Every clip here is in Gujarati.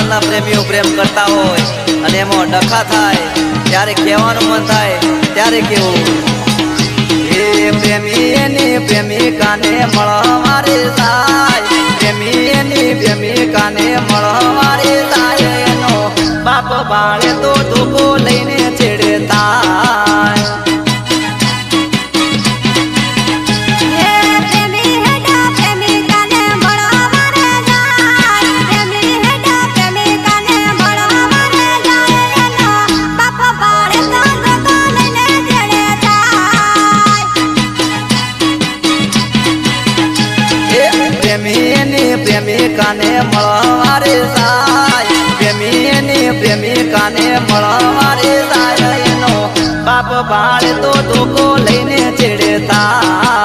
હાલના પ્રેમીઓ પ્રેમ કરતા હોય અને એમાં ડખા થાય ત્યારે કહેવાનું મન થાય ત્યારે કેવું એ પ્રેમી એની પ્રેમિકાને મળવારે જાય પ્રેમી એની પ્રેમિકાને મળવારે જાય એનો બાપ બાળે તો ધોકો લઈને છેડતા પ્રેમિકાને મળવારે જાય પ્રેમીની પ્રેમિકાને મળવારે જાય એનો બાપ બાળે તો ધોકો લઈને છેડતા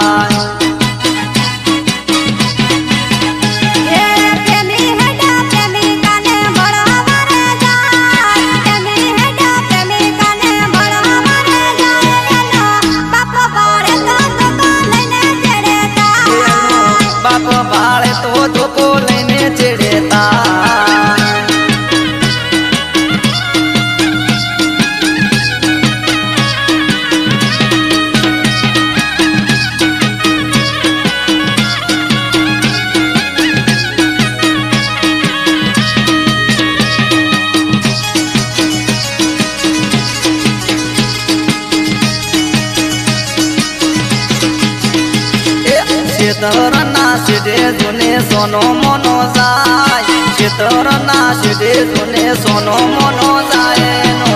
ચેતરના સીધે જોને સોનો મોનો જાય ચેતરના સીધે જોને સોનો મોનો જાય એનો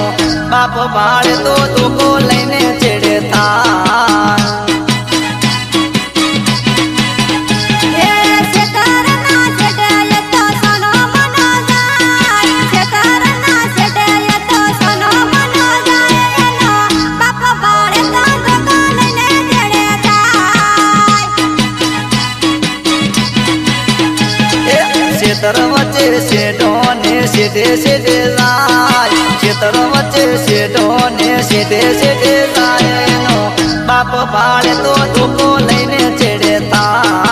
બાપ બાળે તો ધોકો લઈને છેડતા ખેતર વચ્ચે શેઢો ને સીધે સીધે જાય ખેતર વચ્ચે શેઢો ને સીધે સીધે જાય એનો બાપ બાળે તો ધોકો લઈને છેડતા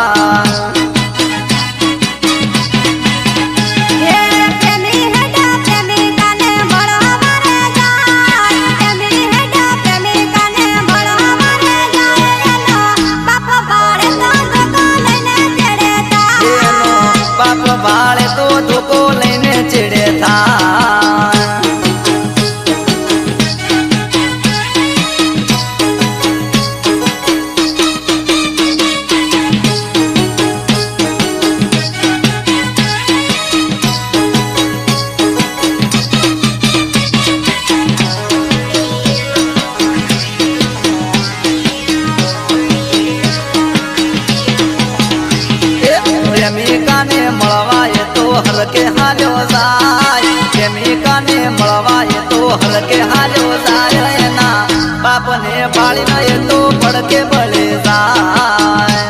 બાળે તો ધોકો લઈને છેડતા પ્રેમિકાને મળવાય તો હલકે હાલ્યો જાય પ્રેમિકાને મળવાય તો હલકે હાલ્યો જાય એના બાપને પાળીને તો પડકે ભલે જાય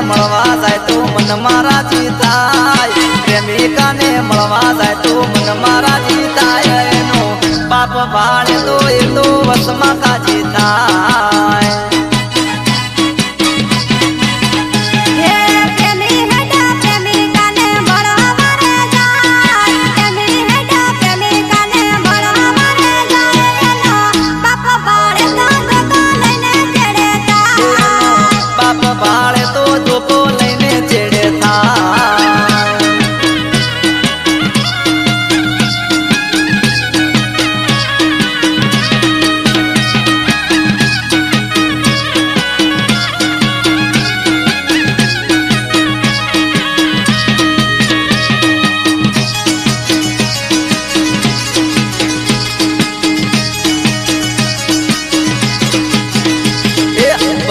મળવા જાય તો મન મારા જીતાય પ્રેમિકાને મળવા જાય તો મન મારા જીતાય એનો બાપ બાળે તો એ તો વસમાં કાજી થાય બાપ બાળે તો ધોકો લઈને છેડતા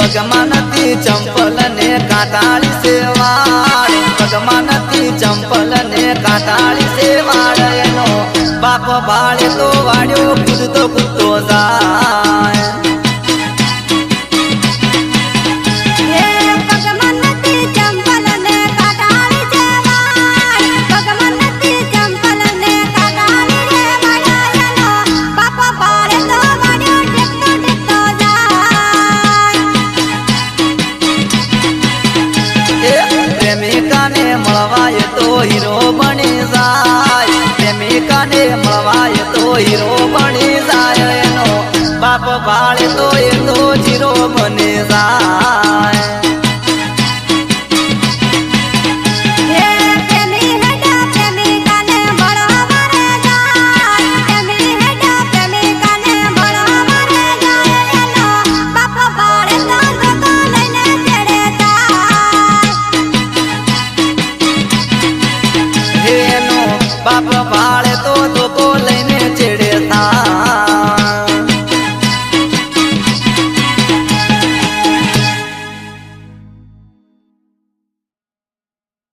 ભગમાનથી ચંપલ ને કાંટાળી સેવાડ ભગમાનથી ચંપલ ને કાંટાળી સેવાડ એનો બાપ બાળે તો વાડ્યો કૂદતો કૂદતો જાય થાય પ્રેમિકાને મળવાય તો હીરો બની જાય એનો બાપ ભાળે તો એ તો